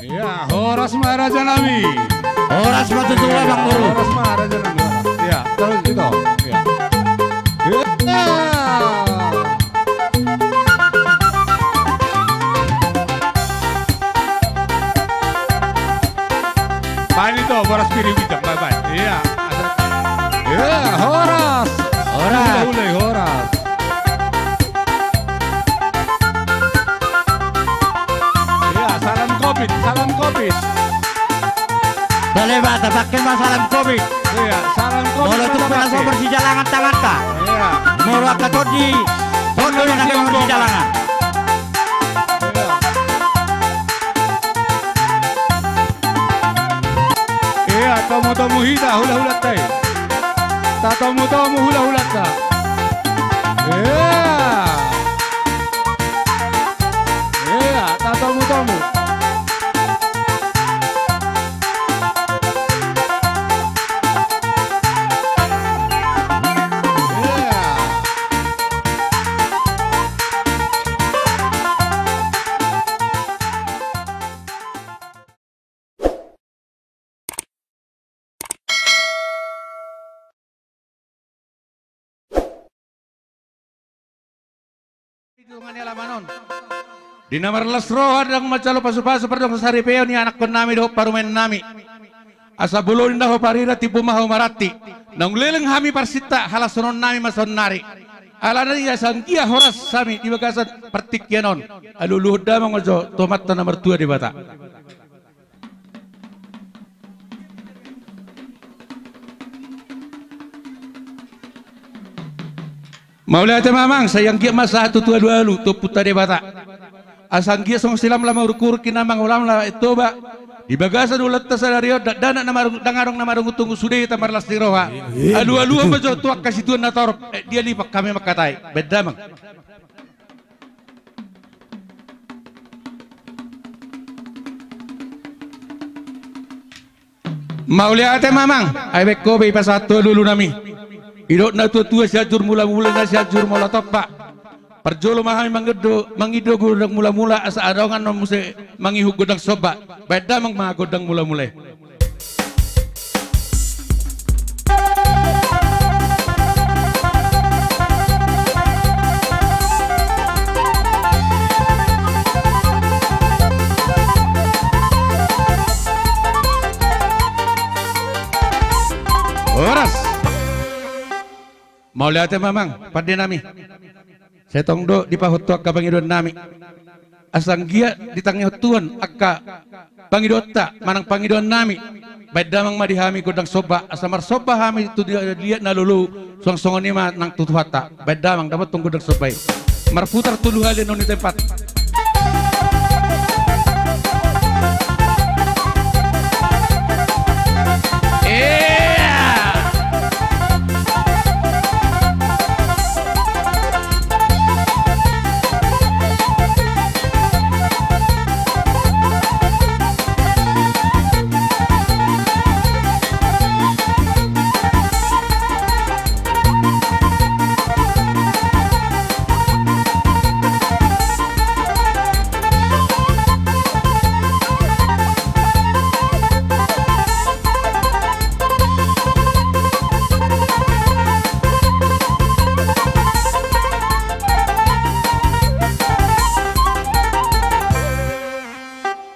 Ya, Horas Maharaja Nami. Horas matu tua Bang Guru. Horas Maharaja Nami. Ya, terus itu. Ya. Ya. Pan itu Horas Kiri Bidang, bye-bye. Iya. Ya, Horas. Horas. Mulai Horas. Ya, salam Covid, salam Covid. Boleh Pak, tapakin Pak salam Covid. Iya, salam Covid. Molo tuh pernah so bersijalangan tangan Kak. Iya. Molo akan todi. Todi yang akan bersijalangan. Iya, tomo-tomo hita, hula-hula tay. Ta tomo-tomo hula-hula ta. Iya. Iya, ta tomo-tomo. Iya. Di nomor lesro hadang macalo pasu-pasu perdong sari peo ni anak kon nami do parumen nami. Asa bulon dah parira tipu mahu marati. Nang leleng hami parsita halasonon nami mason nari. Alana ya sangkia Horas sami di bagasan pertikyanon. Aluluh damang ojo tomat nomor 2 di bata. Maulaya te mamang sayang kia masa 1 2 lu to puta de bata. Asang kia song silam lama ukur kinamang ulam la etoba. Di bagasan ulat tasadario dana namarung dangarong namarung tunggu sude tamar las diroha. Alu majo tuak kasih tuan nator dia lipak kami makatai. Beda mang. Maulaya te mamang ay beko be pasato dulu nami. Idok na tua siajur mula-mula na siajur mula topak. Perjolo mahami mangido godang mula-mula asa adongan no muse mangihu godang soba. Beda mang mga godang mula-mula. Horas. Mau lihat mamang pada nami. Saya tongdo di pahutok ka pangidon nami. Asang gia di tangih tuan akka pangidota manang pangidon nami. Beda mang madihami godang soba asamar soba hami itu dia nalulu song-songon ni nang tutuhata. Beda mang dapat tunggu godang sobai. Marputar tulu hali noni tempat.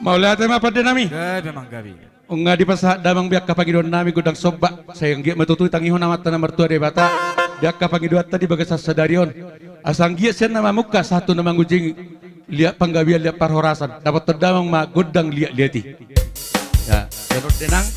Mau lihat tema pada nami? Memang gabi. Unga di pasah damang biak kapangidon nami gudang soba. Sayang gia matutui tangihon amat tanah mertua de bata. Biak kapangidon tadi bagasas sadarion. Asang gia sen nama muka satu nama ngujing lihat panggabian lihat parhorasan. Dapat terdamang ma godang liati. Ya, terus tenang.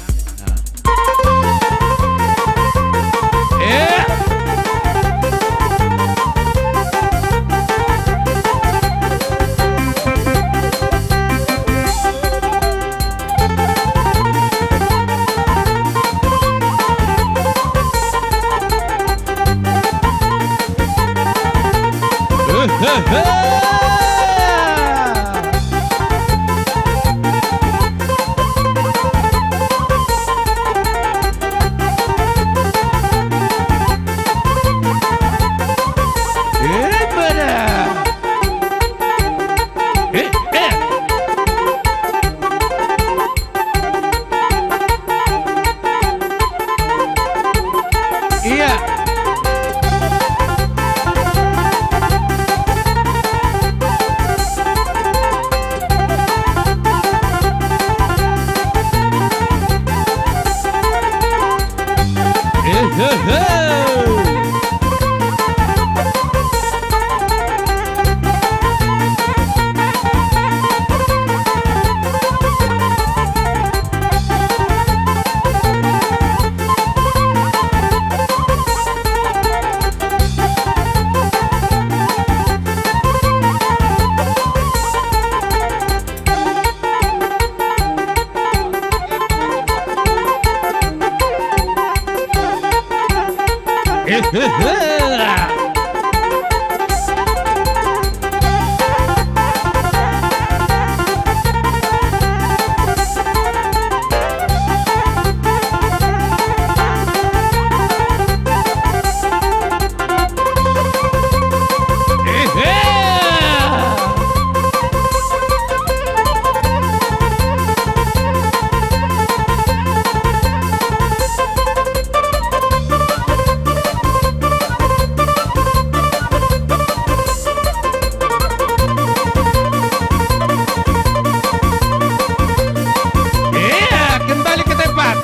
Kembali ke tempat.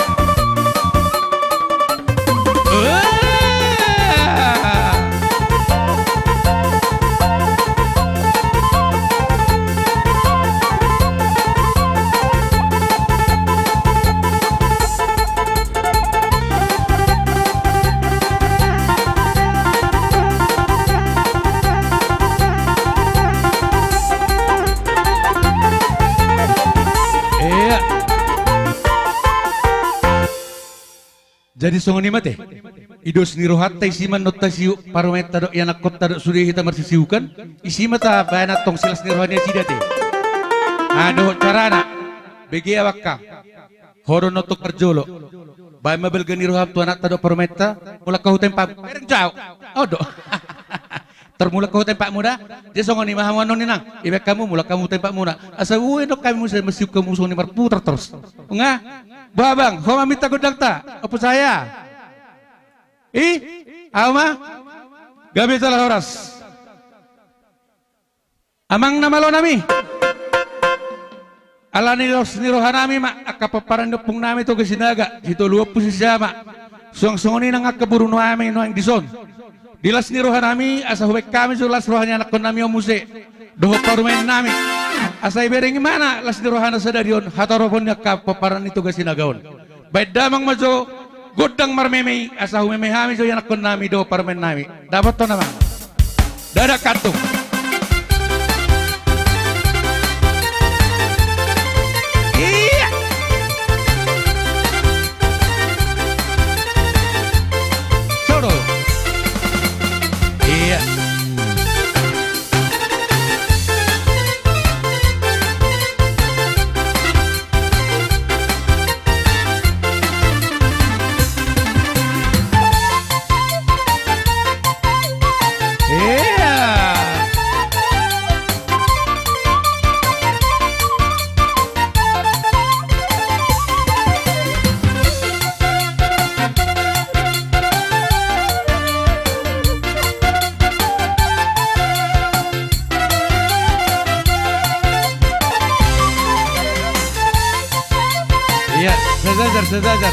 Jadi songoni mate idos nirohatta isiman notta siu parometa do yana kotta do suri hita marsisiukan isi mata bayana tong silas nirohania sidate aduh carana begi awakka horo noto kerjolo bay mabel gani rohap tu anak tado parometa mula kau tempat pereng jauh odo termula kau tempat muda dia songoni mahawanon ninang ibe kamu mula kamu tempat muda asa uwe do kami musa mesiu kamu songoni marputar terus enggak babang homa minta godang ta apa saya ama gabi salah horas amang nama lo nami ala nirohanami mak akapaparan dopung nami to kesinaga hito luwa posisi ama suang-suangoni nang akaburu no ame no ang dison dilas nirohanami asa huwek kami sulas rohanya anak kon nami omuse doho parumain nami asa ibereng mana las nirohana sadarion hataropon nya kapaparan itu kesinagaon baik damang majo godang marmemei asa humemehami so anak kon nami doho parumain nami dapat to namang dadak katung sejajar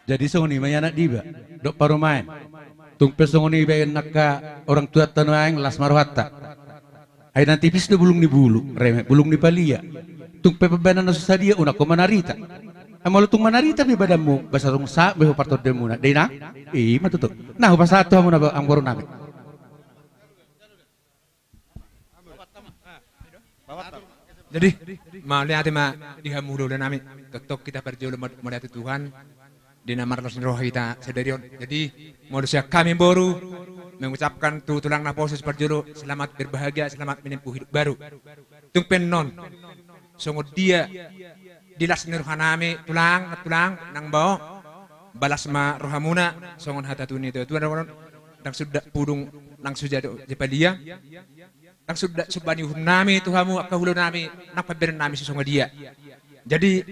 Jadi songoni maya anak diba, dok paru main. Tungpe songoni bayan nakka orang tua tanuang las maruhata. Ay nanti pis do bulung ni bulu, reme bulung ni palia. Tungpe pebana na susadia una ko manarita. Amalo tung manarita mi badamu basa rung sa beho parto demuna. Dina? Matutuk. Nah basa ato muna ba ang goro namin. Jadi malihat di hamulo dan nami ketok kita berjuang melihat Tuhan di nama roh kita sedarion. Jadi manusia kami baru mengucapkan tulang naposus berjulu selamat berbahagia, selamat menempuh hidup baru. Tung penon songo dia dilas nirhanami tulang nang bawa balas ma rohamuna songon hatatuni itu Tuhan nang sudah pudung nang sudah jepalia nang sudah subani nami Tuhamu akahulo nami nang paberan nami sesongo dia. Jadi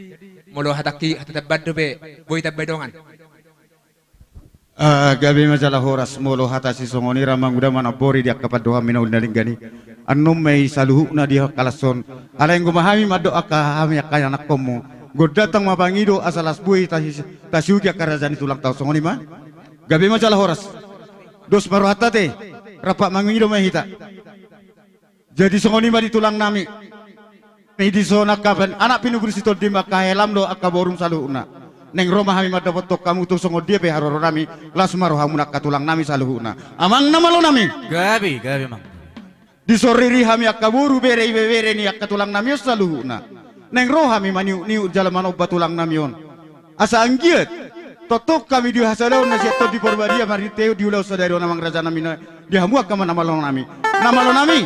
molo hataki hatabado be boy tabedongan. Gabi majalah horas molo hata si songoni ramang udah mana bori dia kapadoha mina ulindalinggani annum mei saluhu na dia kalason ala yang gumahami mado akahami akaya nakomu god datang mabangido asalas bui tasiuki akarazani tulang tau songoni ma gabi majalah horas dos baru hata te rapak mangido mahita jadi songoni ma di tulang nami di zona kaban anak pinuguri sitol di makahelam do akaborum saluhuna neng Roma kami madapat tok kamu tuh songo dia pe haroro nami las marohamu nak katulang nami saluhuna amang nama lo nami Gabi mang. di soriri kami akaburu bere ni akatulang nami saluhuna neng roh kami maniu niu jalaman obat tulang nami on asa anggiat totok kami di hasadau nasi to di porbadia mari teu di ulau sadari namang raja nami di hamu akama nama lo nami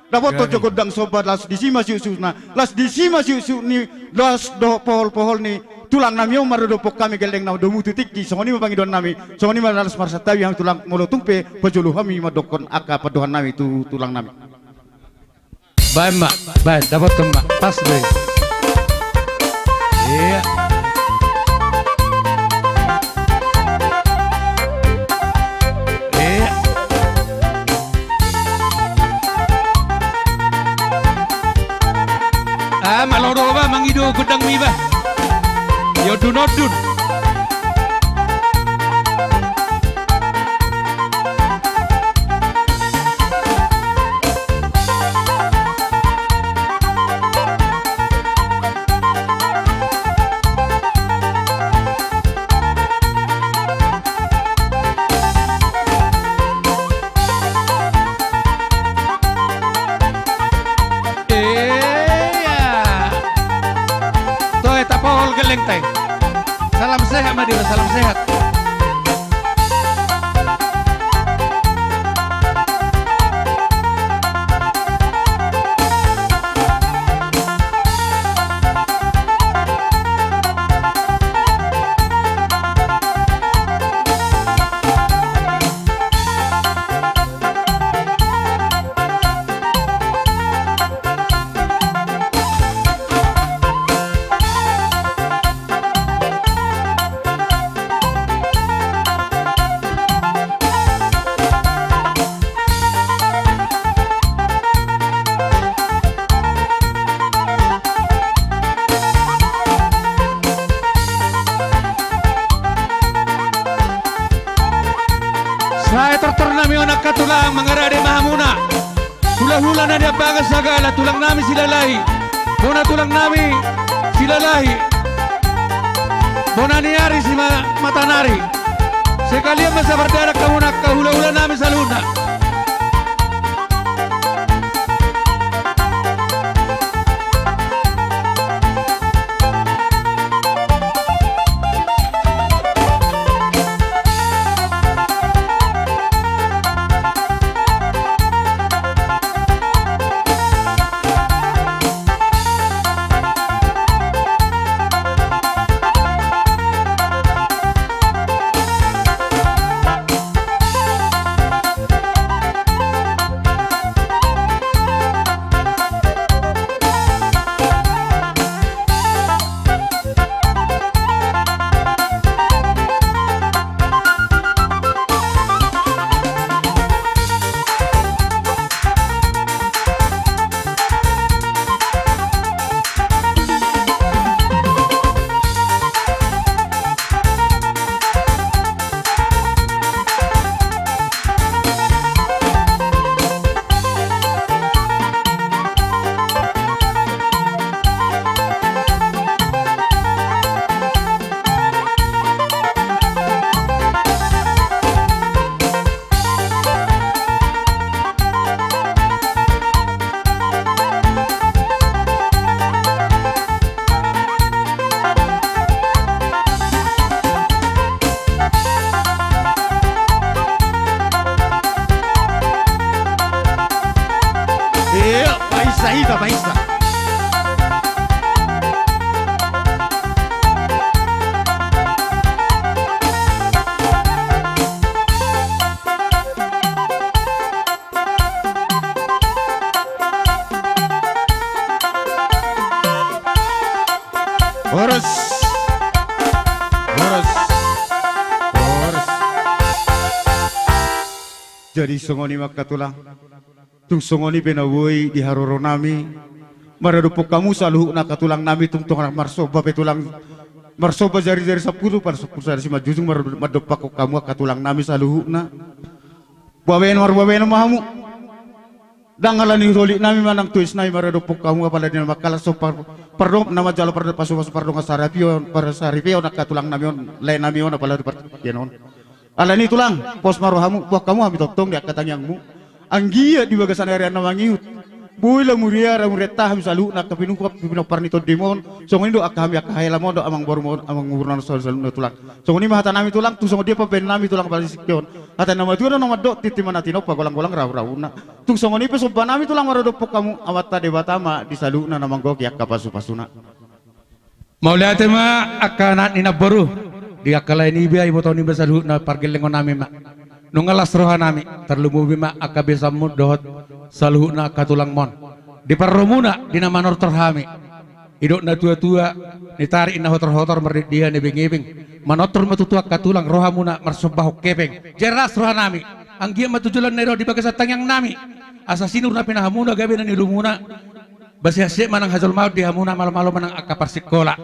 dapat to jogodang sobat las di sima siusuna las di sima siusu ni las do pohol ni tulang nami marodo pok kami geleng na do mutu tikki songoni mabangi don nami songoni malas marsatawi yang tulang molo tumpe pajulu kami madokon aka padohan nami tu tulang nami Baik mbak, baik dapat mbak pas deh. Iya. Maloro ba mangido gudang mi ba yo dunodun Geleng. Salam sehat Madira, salam sehat. Saya terternami anak katulang mengarade mahamuna. Hula-hula na dia bagas sagala tulang nami silalahi. Bona tulang nami silalahi. Bona niari si matanari. Sekalian masa berdarah kamu nak hula-hula nami saluna. Paisa ita paisa. Horus. Jadi songoni makatulang. Tung songoni benawoi di haroro nami. Maradupok kamu saluh na katulang nami tung marsoba petulang marsoba jari-jari 10 par 10 si majujung madopak kamu katulang nami saluh na. Bawen mahamu. Dangalani roli nami manang tuis nami maradupok kamu apalagi nama kalas so pardong nama jalo pasu pardong sarapio para saripio nak katulang nami on lain nami on apalagi parkenon. Alani tulang pos marohamu buah kamu ami totong dia katang yangmu. Anggia di bagasan area namangiut. Boila muria ramureta ham salu nak kapinukap parnito demon. Songoni do akahami akahela modo amang baru mo amang ngurnan salu tulang. Songoni mahata nami tulang tu songo dia papen nami tulang balisikyon. Hata nama tuan nama do titimana tinopa golang-golang raw-rawuna. Tung songoni pe soba nami tulang marodopok kamu awata debatama di salu na namang gok yak kapasu-pasuna. Mauliate ma akanat nina baru di akalai ni biya ibo tawni basalu na pargelengon nami ma. Nungalas roha nami terlumubi ma akabe samud dohot saluh na katulang mon di parromuna di nama nor terhami idok na tua-tua nitari na hotor-hotor merit dia nebeng-ebeng manotor matutua katulang rohamuna marsobah kepeng jelas roha nami anggia matujulan nero di bagasatang yang nami asasinur na pinahamuna gabi na nilumuna basi-hasi manang hazul maut di hamuna malam-malam manang akapar sikola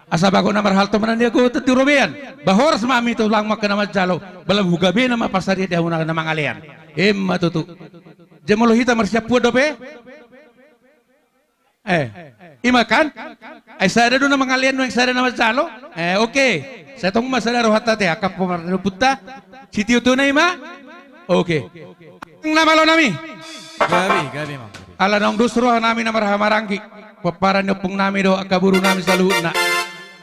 asa bago na marhalto manan dia ko tetirobean bahoras mami tulang maka nama jalo balam hugabe nama pasari di hamuna nama ngalian matutu jemolo hita marsiap puad dope imakan saya ada dulu nama ngalian yang saya nama jalo oke saya tunggu masalah rohata teh akap pemarno putta sitio tu na ima oke nama lo nami Gabi mang. ala nong dusro nami nama rahamarangki peparan nyopung nami do akaburu nami saluh na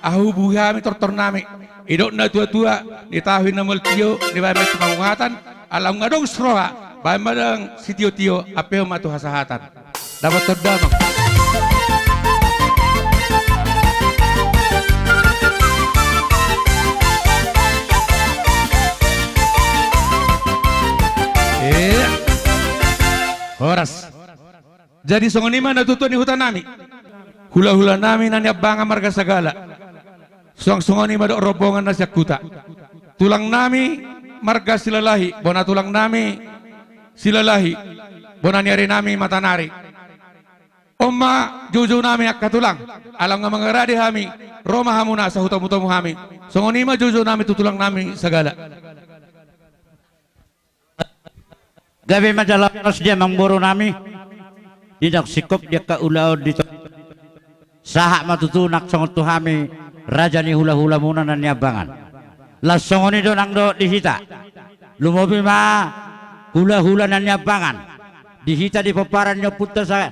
ahu buhami tortor nami idok na tua-tua ditahui namul tio di bayi pemangungatan alam ngadong sroha bayi madang si tio-tio apeo matu hasahatan dapat terdamang horas jadi songoni mana tutu di hutan nami hula-hula nami nanya banga marga segala song-songoni madok rombongan nasyak kuta tulang nami marga silalahi bona tulang nami silalahi bona niari nami matanari omma juju nami akatulang alam nga mangaradi hami roma hamuna sa hutamu-tamu hami songoni ma juju nami tutulang nami segala Gabi majalas dia mangboro nami. Tidak sikop dia ka ulaod dito. Sahak matutunak songot tuhami raja ni hula-hula muna na niabangan. Las songoni do nang do dihita. Lumobi ma hula-hula na niabangan. Dihita di paparan nyo puta sa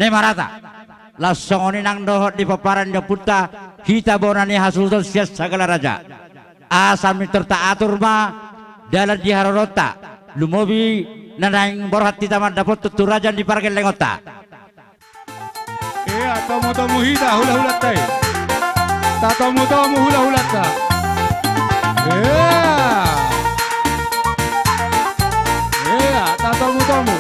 Nemarata. Las songoni nang do di paparan nyo puta hita bona ni hasulton sias sagala raja. Asal mi tertaatur ma dalam di harorota. Lumobi nanaing borhat di taman dapat tuturajan di parkir lengota. Iya, tamu-tamu hita hula-hula tay. Tamu-tamu hula-hula ta. Iya, tamu-tamu.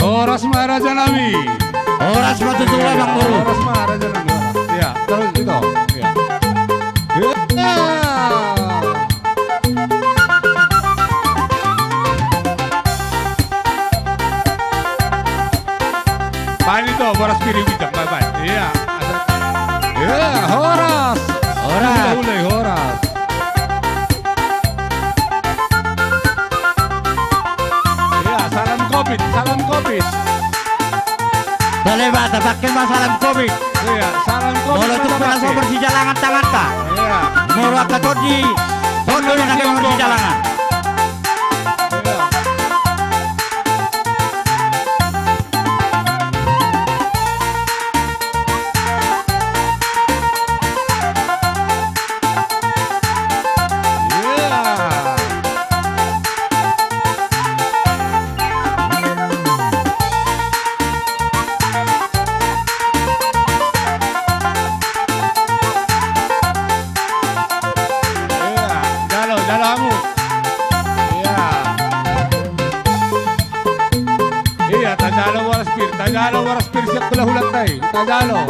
Horas Maharaja Nami. Horas matutua bang guru. Horas Maharaja Nami. Ya, terus itu. Ya. Paling itu horas piring bijak, bye-bye. Iya. Ya, horas. Horas. Mulai horas. Ya, salam covid, salam covid. Boleh bata pakai masalah covid. Iya, salam covid. Molo tuh pernah so bersijalangan tangan ta. Iya. Molo akatod di Hondo yang akan bersijalangan. Iya, Tajalo waras pir siap belah hulat tay. Tajalo.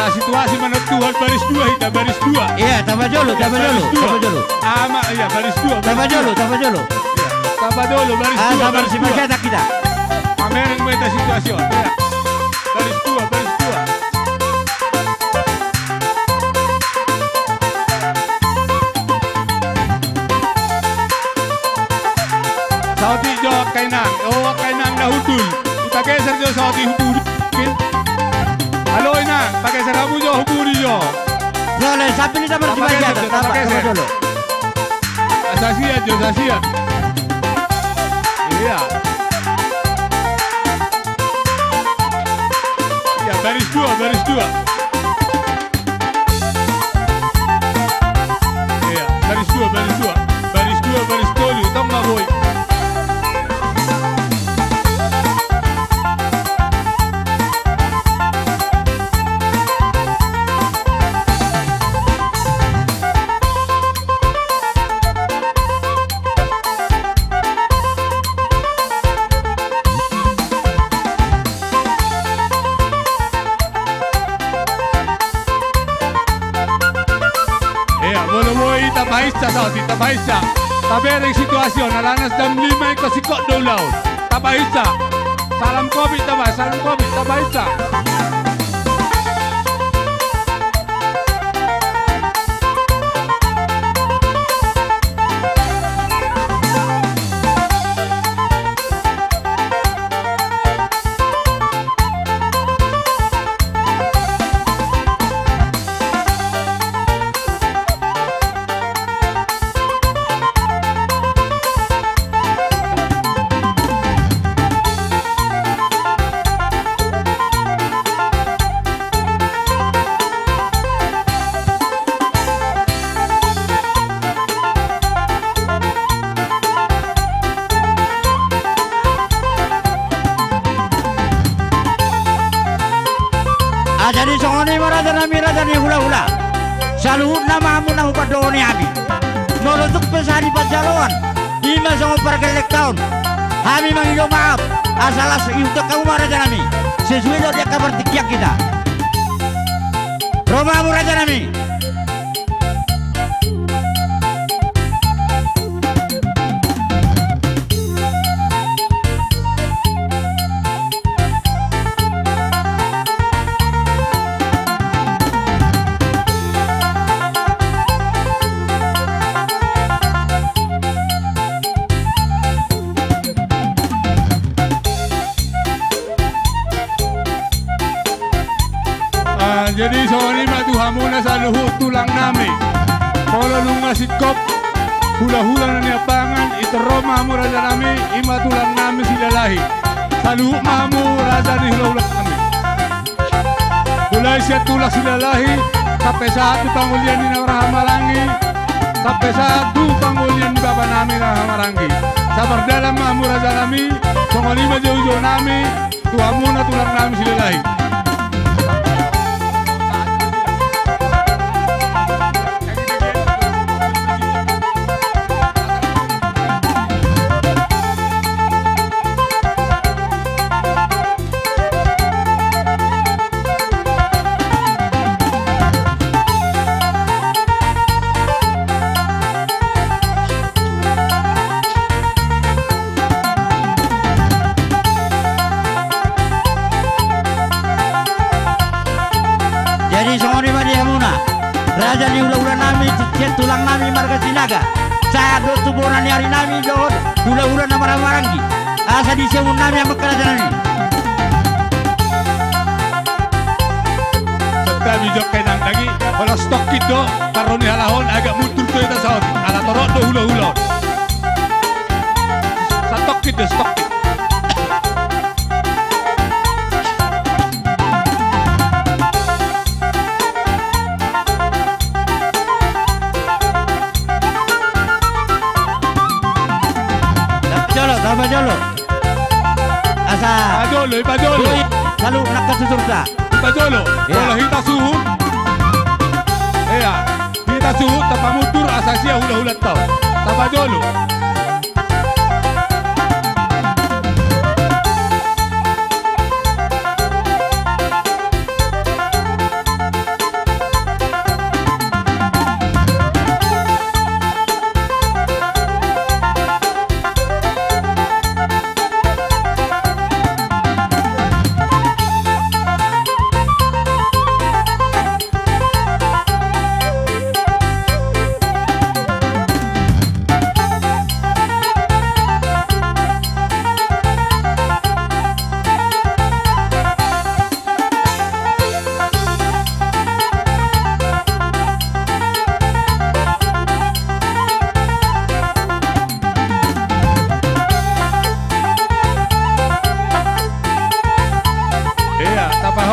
Situasi menentukan baris dua kita baris dua. Iya, tambah dulu. Ama iya baris dua. Tambah dulu. Iya, tambah dulu baris dua. Sabar si masyarakat kita. Amering meta situasi. Iya. Baris dua. Saudi jo kainang na hudul. Kita geser jo Saudi hudul. Halo Inang, pakai serabu jo, huburi jo. Boleh, sampai ini sama si masyarakat. Tambah dulu. Asasiat jo, asasiat. Iya. Iya, baris dua. Iya, baris dua. Baris tolu, tau nggak boy? Tabaisa. Tabering situasyon, alanas dam 5 ito sikot dulaw. Tabaisa. Salam COVID tabaisa. Jadi songoni Raja ni hula-hula. Saluhut nama amun na hupad doon ni Abi. Nolotuk pesari pajaluan. Ima songo pergelek tahun. Kami mangido maaf. Asalas iutak kamu Raja Nami. Sesuai do dia kabar tikiak kita. Romamu Raja Nami. Jadi soni matuhamuna sa luhut tulang nami. Kalau nunga sikop hula-hula na niapangan ito Roma mo Raja nami ima tulang nami sila lahi. Sa luhut mamu Raja ni hula-hula kami. Tulay siya tulak sila lahi sampai saat di pangulian ni Rahamarangi. Sampai saat du pangulian ni Bapa nami Rahamarangi. Sabar dalam mamu Raja nami. Songoni jauh-jauh nami tuhamuna tulang nami sila lahi. Raja ni hula-hula nami, cicet tulang nami marga sinaga. Saya do tuburan ni hari nami dohon hula-hula nama Rahamarangi. Asa di semun nami yang bekal nami. bijok kenang lagi. Kalau stok itu karoni halahon agak mutur tuh itu saut. Ala torok do hula-hula. Stok itu stok. Sama jolo. Asa. Ipajolo. Selalu nak kasusurta. Ipajolo. Kalau hita suhun. Iya. Hita suhun tanpa mutur asasia hula-hula tau. Ipajolo.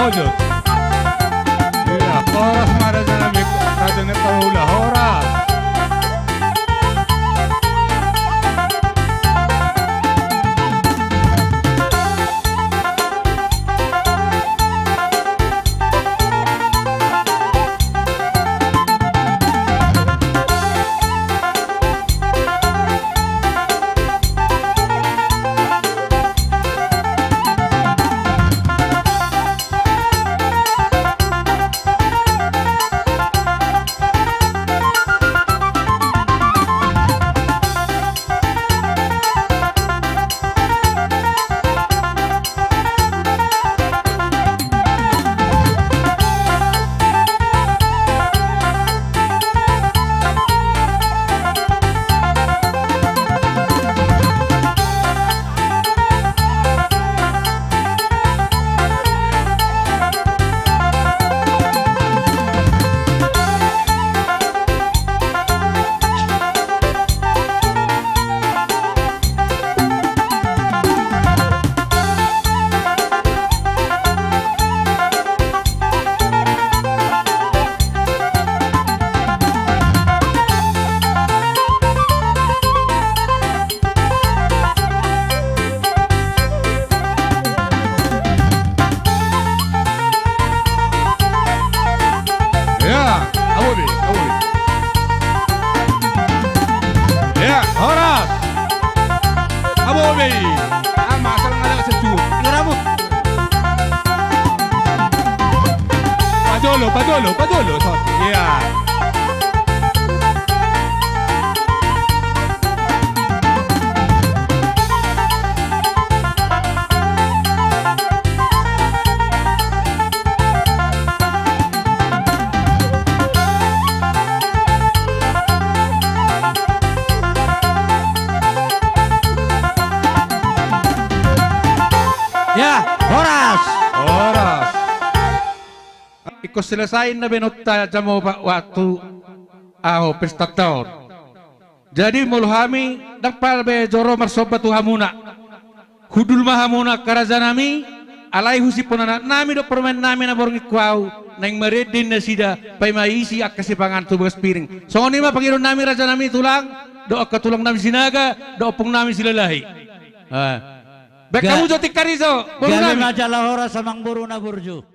Hojot. Iya, horas marajan nami rajan hula horas. Ya, horas. Abobe. Ama asal ngala secu. Ngaramu. Padolo. Ya. Ya, horas. Iko selesain na binutta jamo waktu pesta tahun. Jadi mulhami dakpal be joro marsobat hamuna. Hudul mahamuna karazanami alai husi ponana nami do permen nami na borngi kuau nang meredin na sida pay maisi akasipangan tugas piring. So ni ma pangiron nami raja nami tulang do tulang nami sinaga do opong nami silalahi. Bek kamu jotik kariso. Gabi majalah horas samang buru na burju.